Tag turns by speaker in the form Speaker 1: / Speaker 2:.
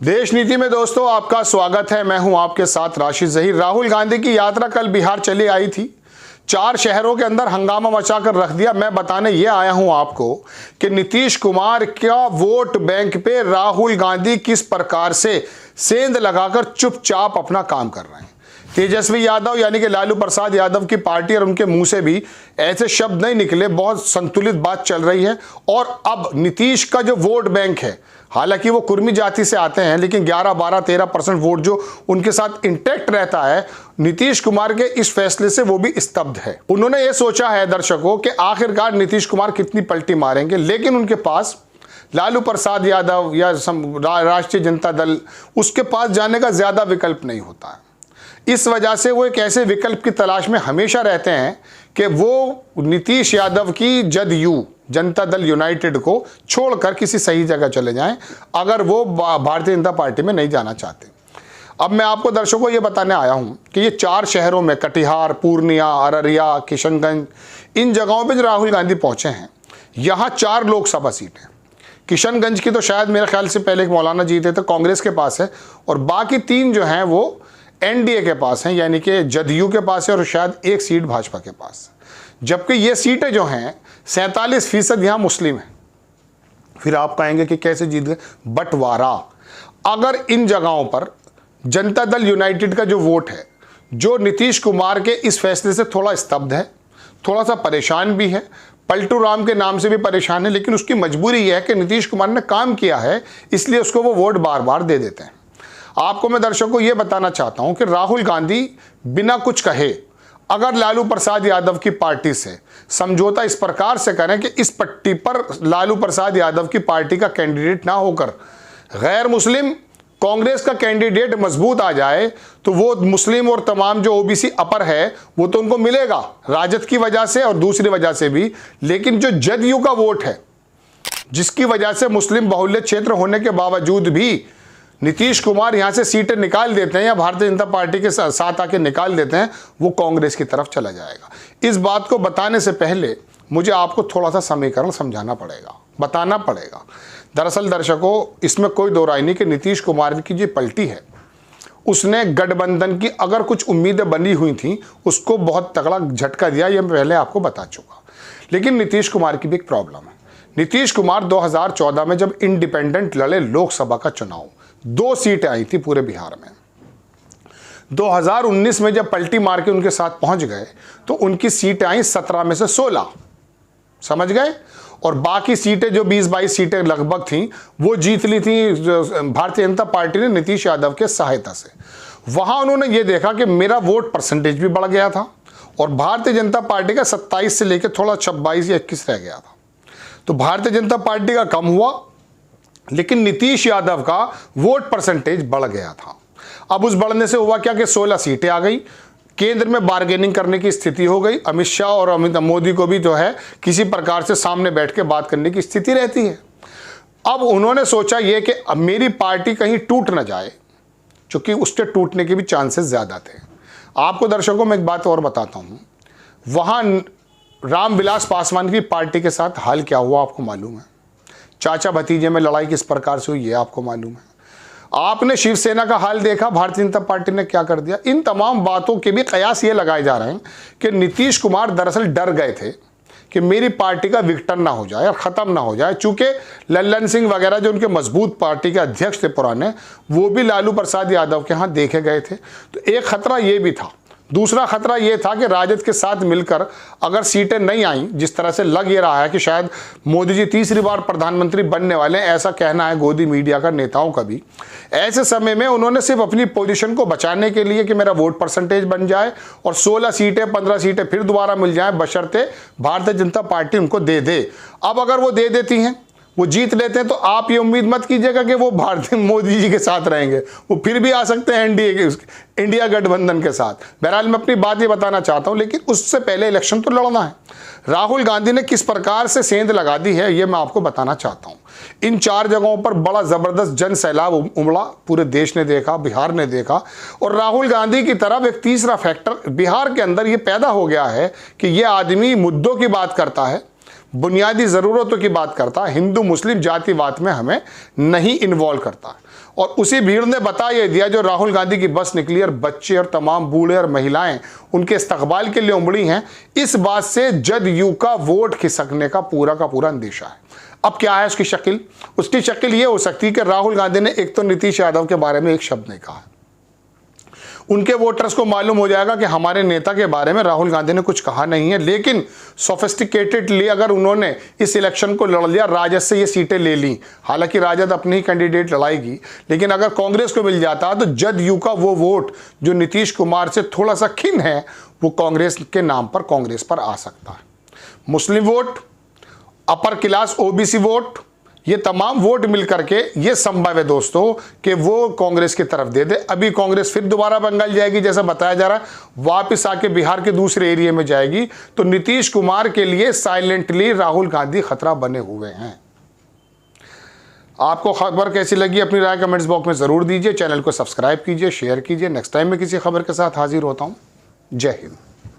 Speaker 1: देश नीति में दोस्तों आपका स्वागत है। मैं हूं आपके साथ राशिद जहीर। राहुल गांधी की यात्रा कल बिहार चली आई थी। 4 शहरों के अंदर हंगामा मचाकर रख दिया। मैं बताने ये आया हूं आपको कि नीतीश कुमार का वोट बैंक पे राहुल गांधी किस प्रकार से सेंध लगाकर चुपचाप अपना काम कर रहे हैं। तेजस्वी यादव यानी कि लालू प्रसाद यादव की पार्टी और उनके मुंह से भी ऐसे शब्द नहीं निकले। बहुत संतुलित बात चल रही है। और अब नीतीश का जो वोट बैंक है, हालांकि वो कुर्मी जाति से आते हैं, लेकिन 11, 12, 13% वोट जो उनके साथ इंटैक्ट रहता है, नीतीश कुमार के इस फैसले से वो भी स्तब्ध है। उन्होंने ये सोचा है दर्शकों कि आखिरकार नीतीश कुमार कितनी पलटी मारेंगे, लेकिन उनके पास लालू प्रसाद यादव या राष्ट्रीय जनता दल, उसके पास जाने का ज्यादा विकल्प नहीं होता है। इस वजह से वो एक ऐसे विकल्प की तलाश में हमेशा रहते हैं कि वो नीतीश यादव की जदयू जनता दल यूनाइटेड को छोड़कर किसी सही जगह चले जाएं, अगर वो भारतीय जनता पार्टी में नहीं जाना चाहते। अब मैं आपको दर्शकों ये बताने आया हूं कि ये 4 शहरों में कटिहार, पूर्णिया, अररिया, किशनगंज, इन जगहों पे जो राहुल गांधी पहुंचे हैं, यहाँ 4 लोकसभा सीट हैं। किशनगंज की तो शायद मेरे ख्याल से पहले एक मौलाना जीते थे, कांग्रेस के पास है, और बाकी 3 जो हैं वो एनडीए के पास हैं, यानी कि जदयू के पास है, और शायद 1 सीट भाजपा के पास। जबकि ये सीटें जो हैं 47% यहाँ मुस्लिम हैं। फिर आप कहेंगे कि कैसे जीत गए? बंटवारा। अगर इन जगहों पर जनता दल यूनाइटेड का जो वोट है, जो नीतीश कुमार के इस फैसले से थोड़ा स्तब्ध है, थोड़ा सा परेशान भी है, पलटू राम के नाम से भी परेशान है, लेकिन उसकी मजबूरी यह है कि नीतीश कुमार ने काम किया है, इसलिए उसको वो वोट बार बार दे देते हैं। आपको मैं दर्शकों को यह बताना चाहता हूं कि राहुल गांधी बिना कुछ कहे अगर लालू प्रसाद यादव की पार्टी से समझौता इस प्रकार से करें कि इस पट्टी पर लालू प्रसाद यादव की पार्टी का कैंडिडेट ना होकर गैर मुस्लिम कांग्रेस का कैंडिडेट मजबूत आ जाए, तो वो मुस्लिम और तमाम जो ओबीसी अपर है वो तो उनको मिलेगा राजद की वजह से और दूसरी वजह से भी। लेकिन जो जदयू का वोट है, जिसकी वजह से मुस्लिम बाहुल्य क्षेत्र होने के बावजूद भी नीतीश कुमार यहां से सीटें निकाल देते हैं या भारतीय जनता पार्टी के साथ आके निकाल देते हैं, वो कांग्रेस की तरफ चला जाएगा। इस बात को बताने से पहले मुझे आपको थोड़ा सा समीकरण समझाना पड़ेगा, बताना पड़ेगा। दरअसल दर्शकों, इसमें कोई दो राय नहीं कि नीतीश कुमार की जो पलटी है, उसने गठबंधन की अगर कुछ उम्मीदें बनी हुई थी, उसको बहुत तगड़ा झटका दिया। ये मैं पहले आपको बता चुका। लेकिन नीतीश कुमार की भी एक प्रॉब्लम है। नीतीश कुमार 2014 में जब इंडिपेंडेंट लड़े लोकसभा का चुनाव, 2 सीटें आई थी पूरे बिहार में। 2019 में जब पलटी मार के उनके साथ पहुंच गए तो उनकी सीटें आई 17 में से 16, समझ गए। और बाकी सीटें जो 20-22 सीटें लगभग थीं, वो जीत ली थी भारतीय जनता पार्टी ने नीतीश यादव के सहायता से। वहां उन्होंने ये देखा कि मेरा वोट परसेंटेज भी बढ़ गया था और भारतीय जनता पार्टी का 27 से लेकर थोड़ा 26 या 21 रह गया था। तो भारतीय जनता पार्टी का कम हुआ, लेकिन नीतीश यादव का वोट परसेंटेज बढ़ गया था। अब उस बढ़ने से हुआ क्या कि 16 सीटें आ गई। केंद्र में बार्गेनिंग करने की स्थिति हो गई। अमित शाह और अमित मोदी को भी जो है किसी प्रकार से सामने बैठ के बात करने की स्थिति रहती है। अब उन्होंने सोचा ये कि अब मेरी पार्टी कहीं टूट ना जाए, क्योंकि उसके टूटने के भी चांसेस ज्यादा थे। आपको दर्शकों में एक बात और बताता हूं, वहां रामविलास पासवान की पार्टी के साथ हाल क्या हुआ आपको मालूम है। चाचा भतीजे में लड़ाई किस प्रकार से हुई ये आपको मालूम है। आपने शिवसेना का हाल देखा, भारतीय जनता पार्टी ने क्या कर दिया। इन तमाम बातों के भी कयास ये लगाए जा रहे हैं कि नीतीश कुमार दरअसल डर गए थे कि मेरी पार्टी का विघटन ना हो जाए और ख़त्म ना हो जाए। चूंकि लल्लन सिंह वगैरह जो उनके मजबूत पार्टी के अध्यक्ष थे पुराने, वो भी लालू प्रसाद यादव के यहाँ देखे गए थे। तो एक खतरा ये भी था। दूसरा खतरा यह था कि राजद के साथ मिलकर अगर सीटें नहीं आई, जिस तरह से लग ये रहा है कि शायद मोदी जी तीसरी बार प्रधानमंत्री बनने वाले हैं, ऐसा कहना है गोदी मीडिया का, नेताओं का भी। ऐसे समय में उन्होंने सिर्फ अपनी पोजीशन को बचाने के लिए कि मेरा वोट परसेंटेज बन जाए और 16 सीटें 15 सीटें फिर दोबारा मिल जाए, बशर्ते भारतीय जनता पार्टी उनको दे दे। अब अगर वो दे देती हैं, वो जीत लेते हैं, तो आप ये उम्मीद मत कीजिएगा कि वो भारतीय मोदी जी के साथ रहेंगे। वो फिर भी आ सकते हैं इंडिया गठबंधन के साथ। बहरहाल मैं अपनी बात ये बताना चाहता हूं, लेकिन उससे पहले इलेक्शन तो लड़ना है। राहुल गांधी ने किस प्रकार से सेंध लगा दी है ये मैं आपको बताना चाहता हूं। इन 4 जगहों पर बड़ा जबरदस्त जन सैलाब उमड़ा, पूरे देश ने देखा, बिहार ने देखा। और राहुल गांधी की तरफ एक तीसरा फैक्टर बिहार के अंदर ये पैदा हो गया है कि ये आदमी मुद्दों की बात करता है, बुनियादी ज़रूरतों की बात करता है, हिंदू मुस्लिम जातिवाद में हमें नहीं इन्वॉल्व करता है। और उसी भीड़ ने बता ये दिया जो राहुल गांधी की बस निकली और बच्चे और तमाम बूढ़े और महिलाएं उनके इस्तकबाल के लिए उमड़ी हैं, इस बात से जदयू का वोट खिसकने का पूरा अंदेशा है। अब क्या है उसकी शक्ल? उसकी शक्ल ये हो सकती है कि राहुल गांधी ने एक तो नीतीश यादव के बारे में एक शब्द नहीं कहा, उनके वोटर्स को मालूम हो जाएगा कि हमारे नेता के बारे में राहुल गांधी ने कुछ कहा नहीं है, लेकिन सोफिस्टिकेटेडली अगर उन्होंने इस इलेक्शन को लड़ लिया, राजद से ये सीटें ले ली, हालांकि राजद अपनी ही कैंडिडेट लड़ाएगी, लेकिन अगर कांग्रेस को मिल जाता तो जदयू का वो वोट जो नीतीश कुमार से थोड़ा सा खिन है वो कांग्रेस के नाम पर कांग्रेस पर आ सकता है। Muslim vote, upper class OBC vote, ये तमाम वोट मिलकर के ये संभव है दोस्तों कि वो कांग्रेस की तरफ दे दे। अभी कांग्रेस फिर दोबारा बंगाल जाएगी जैसा बताया जा रहा है, वापस आके बिहार के दूसरे एरिया में जाएगी, तो नीतीश कुमार के लिए साइलेंटली राहुल गांधी खतरा बने हुए हैं। आपको खबर कैसी लगी अपनी राय कमेंट्स बॉक्स में जरूर दीजिए। चैनल को सब्सक्राइब कीजिए, शेयर कीजिए। नेक्स्ट टाइम में किसी खबर के साथ हाजिर होता हूं। जय हिंद।